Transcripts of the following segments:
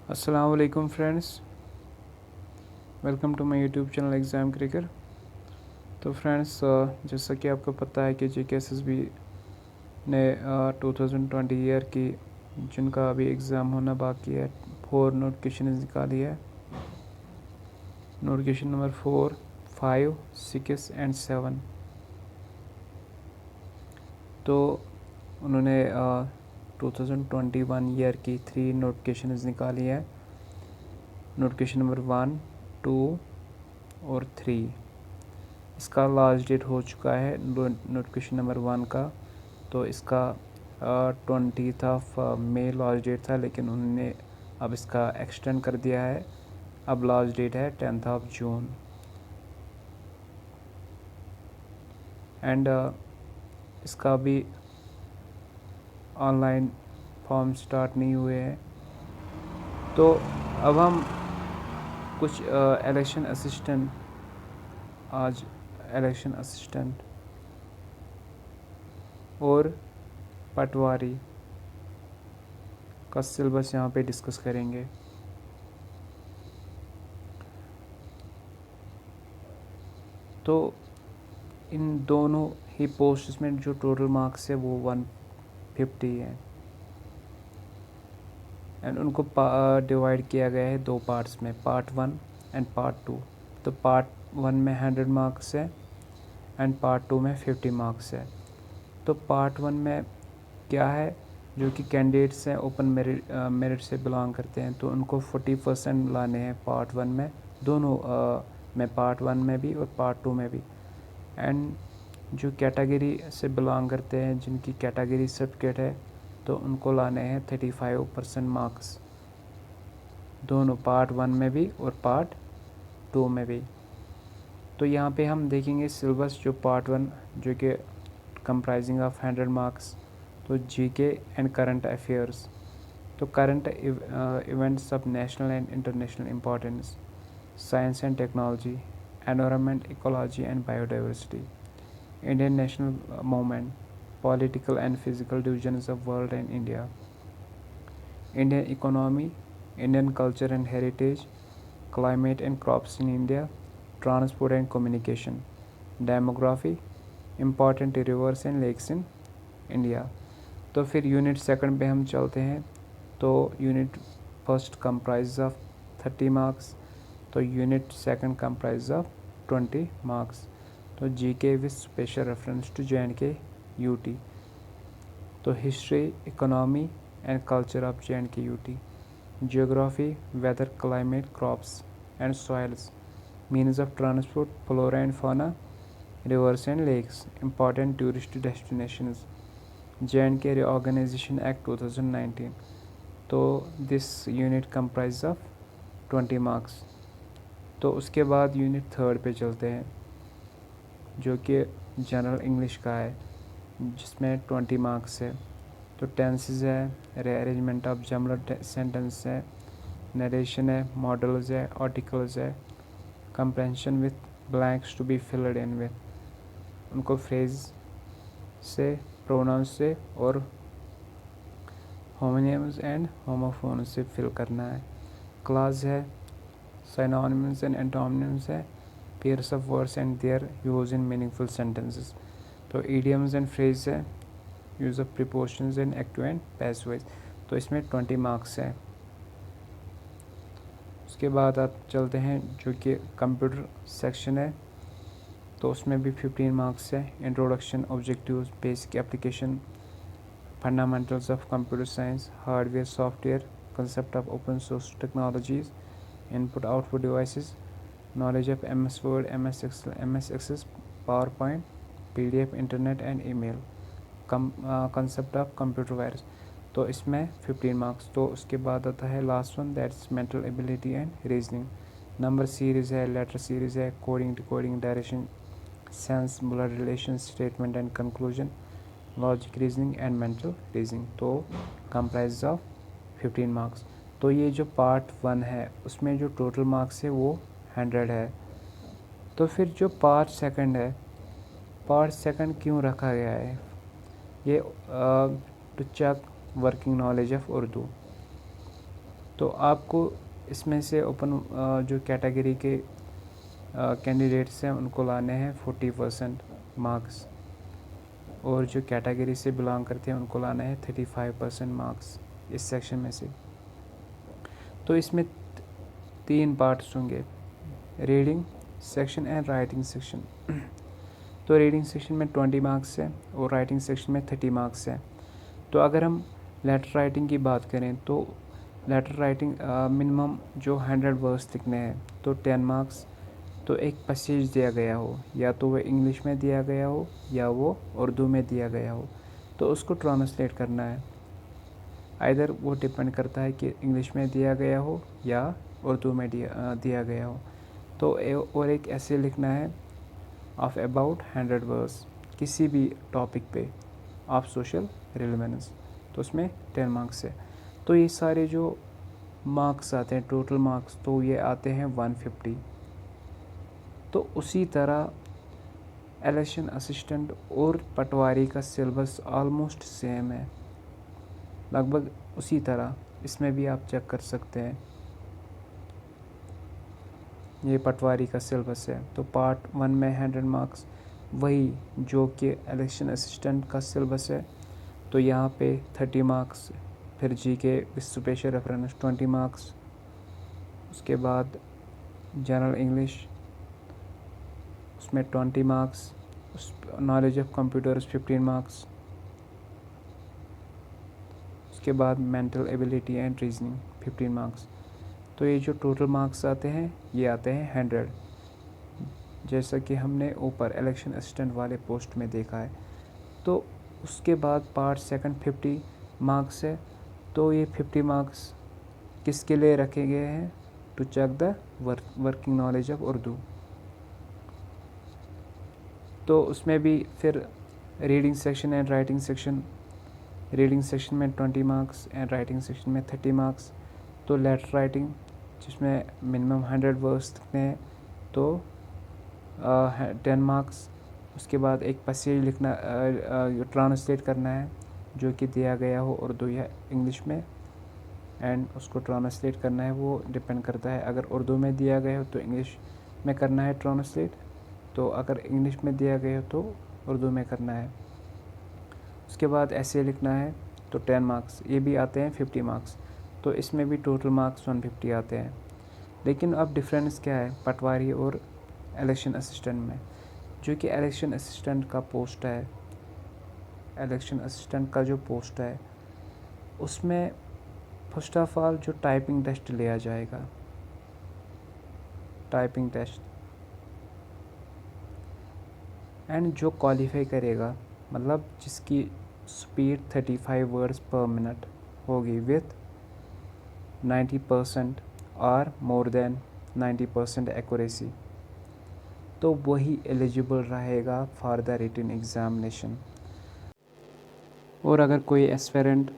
अस्सलाम वालेकुम friends, welcome to my YouTube channel exam cricker. तो फ्रेंड्स, जैसा कि आपको पता है कि JKSSB ने 2020 ईयर की जिनका अभी एग्ज़ाम होना बाकी है 4 नोटिफिकेशन निकाली है। Notification number 4, 5, 6 and 7। तो उन्होंने 2021 ईयर की 3 नोटिफिकेशन निकाली है। नोटिफिकेशन नंबर 1, 2 और 3। इसका लास्ट डेट हो चुका है नोटिफिकेशन नंबर 1 का। तो इसका 20th of May last date था, लेकिन उन्होंने अब इसका एक्सटेंड कर दिया है। अब लास्ट डेट है 10th ऑफ जून। एंड इसका भी ऑनलाइन फॉर्म स्टार्ट नहीं हुए हैं। तो अब हम कुछ इलेक्शन असिस्टेंट और पटवारी का सिलेबस यहाँ पे डिस्कस करेंगे। तो इन दोनों ही पोस्ट्स में जो टोटल मार्क्स है वो 150 है। एंड उनको डिवाइड किया गया है 2 पार्ट्स में, पार्ट 1 एंड पार्ट 2। तो पार्ट 1 में 100 मार्क्स है एंड पार्ट 2 में 50 मार्क्स है। तो पार्ट 1 में क्या है, जो कि कैंडिडेट्स हैं ओपन मेरिट से बिलोंग करते हैं, तो उनको 40% लाने हैं पार्ट 1 में, दोनों में, पार्ट 1 में भी और पार्ट 2 में भी। एंड जो कैटेगरी से बिलोंग करते हैं, जिनकी कैटेगरी सर्टिफिकेट है, तो उनको लाने हैं 35% मार्क्स, दोनों पार्ट 1 में भी और पार्ट 2 में भी। तो यहाँ पे हम देखेंगे सिलेबस जो पार्ट 1 जो कि कंप्राइजिंग ऑफ 100 मार्क्स। तो जीके एंड करंट अफेयर्स। तो current events of national and international importance, science and technology, environment, ecology and biodiversity, Indian national movement, political and physical divisions of world and India, Indian economy, Indian culture and heritage, climate and crops in India, transport and communication, demography, important rivers and lakes in India। तो फिर unit second पे हम चलते हैं। तो unit first comprise of 30 marks, तो unit second comprise of 20 marks. तो GK with special reference to JNK UT। तो history, economy and culture of JNK UT, geography, weather, climate, crops and soils, means of transport, flora and fauna, rivers and lakes, important tourist destinations, JNK Reorganization Act 2019। तो this unit comprise of 20 marks. तो उसके बाद unit third पे चलते हैं, जो कि general English का है, जिसमें 20 मार्क्स है। तो टेंसेस है, रीअरेंजमेंट ऑफ जमलर सेंटेंस है, नरेशन है, मॉडल्स है, आर्टिकल्स है, comprehension with blanks to be filled in with, उनको फ्रेज से, प्रोनाउंस से और होमोनिम्स एंड होमोफोन्स से फिल करना है। क्लास है, सिनोनिम्स एंड एंटोनिम्स है, pairs of words and their use in meaningful sentences. तो इडियम्स एंड फ्रेज है, use of prepositions in active and passive voice. तो इसमें 20 मार्क्स है। उसके बाद आप चलते हैं जो कि कंप्यूटर सेक्शन है, तो उसमें भी 15 मार्क्स है। Introduction, objectives, basic application, fundamentals of computer science, hardware, software, concept of open source technologies, input output devices, knowledge of MS Word, MS Excel, MS Access, PowerPoint, PDF, internet and email, concept of computer virus. तो इसमें 15 marks. तो उसके बाद आता है last one, that's mental ability and reasoning. Number series है, letter series है, coding, decoding, direction, sense, blood relation, statement and conclusion, logic reasoning and mental reasoning. तो कंप्राइज ऑफ 15 मार्क्स। तो ये जो पार्ट 1 है उसमें जो टोटल मार्क्स है वो 100 है। तो फिर जो पार्ट सेकंड है, पार्ट सेकंड क्यों रखा गया है? ये to check working knowledge of Urdu. तो आपको इसमें से ओपन जो कैटेगरी के कैंडिडेट्स हैं उनको लाने हैं 40% मार्क्स, और जो कैटेगरी से बिलोंग करते हैं उनको लाना है 35% मार्क्स इस सेक्शन में से। तो इसमें 3 पार्ट्स होंगे, reading section and writing section. तो रीडिंग सेक्शन में 20 मार्क्स है और राइटिंग सेक्शन में 30 मार्क्स है। तो अगर हम लेटर राइटिंग की बात करें तो लेटर राइटिंग मिनिमम जो 100 वर्ड्स लिखने हैं तो 10 मार्क्स। तो एक पैसेज दिया गया हो, या तो वो इंग्लिश में दिया गया हो या वो उर्दू में दिया गया हो, तो उसको ट्रांसलेट करना है। आइदर वो डिपेंड करता है कि इंग्लिश में दिया गया हो या उर्दू में दिया गया हो। तो और एक ऐसे लिखना है ऑफ अबाउट 100 वर्ड्स किसी भी टॉपिक पे ऑफ सोशल रिलेवेंस, तो उसमें 10 मार्क्स है। तो ये सारे जो मार्क्स आते हैं टोटल मार्क्स, तो ये आते हैं 150। तो उसी तरह इलेक्शन असिस्टेंट और पटवारी का सिलेबस ऑलमोस्ट सेम है, लगभग उसी तरह इसमें भी आप चेक कर सकते हैं। ये पटवारी का सिलेबस है। तो पार्ट 1 में 100 मार्क्स वही जो कि इलेक्शन असिस्टेंट का सिलेबस है, तो यहाँ पे 30 मार्क्स, फिर GK with special reference 20 marks, उसके बाद जनरल इंग्लिश उसमें 20 मार्क्स, उस नॉलेज ऑफ कंप्यूटर्स 15 मार्क्स, उसके बाद mental ability and reasoning 15 marks. तो ये जो टोटल मार्क्स आते हैं ये आते हैं 100, जैसा कि हमने ऊपर इलेक्शन असिस्टेंट वाले पोस्ट में देखा है। तो उसके बाद पार्ट सेकंड 50 मार्क्स है। तो ये 50 मार्क्स किसके लिए रखे गए हैं? To check the working knowledge of Urdu. तो उसमें भी फिर reading section and writing section, reading section में 20 मार्क्स एंड राइटिंग सेक्शन में 30 मार्क्स। तो लेटर राइटिंग जिसमें मिनिमम 100 वर्ड्स लिखने हैं तो 10 मार्क्स। उसके बाद एक पैसेज लिखना, ट्रांसलेट करना है जो कि दिया गया हो उर्दू या इंग्लिश में, एंड उसको ट्रांसलेट करना है। वो डिपेंड करता है, अगर उर्दू में दिया गया हो तो इंग्लिश में करना है ट्रांसलेट, तो अगर इंग्लिश में दिया गया हो तो उर्दू में करना है। उसके बाद ऐसे लिखना है तो 10 मार्क्स, ये भी आते हैं 50 मार्क्स। तो इसमें भी टोटल मार्क्स 150 आते हैं। लेकिन अब डिफरेंस क्या है पटवारी और इलेक्शन असिस्टेंट में? जो कि इलेक्शन असिस्टेंट का पोस्ट है, इलेक्शन असिस्टेंट का जो पोस्ट है उसमें फर्स्ट ऑफ ऑल जो टाइपिंग टेस्ट लिया जाएगा, टाइपिंग टेस्ट, एंड जो क्वालिफाई करेगा, मतलब जिसकी स्पीड 35 वर्ड्स पर मिनट होगी विथ 90% और मोर देन 90% एक्यूरेसी, तो वही एलिजिबल रहेगा फॉर द रिटन एग्ज़ामिनेशन। और अगर कोई एस्पिरेंट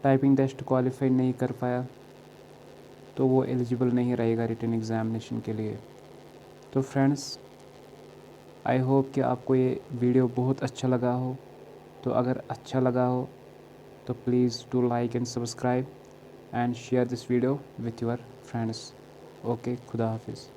टाइपिंग टेस्ट क्वालिफाई नहीं कर पाया तो वो एलिजिबल नहीं रहेगा रिटन एग्ज़ामिनेशन के लिए। तो फ्रेंड्स, आई होप कि आपको ये वीडियो बहुत अच्छा लगा हो। तो अगर अच्छा लगा हो तो please do like and subscribe and share this video with your friends. Okay, खुदा हाफिज़।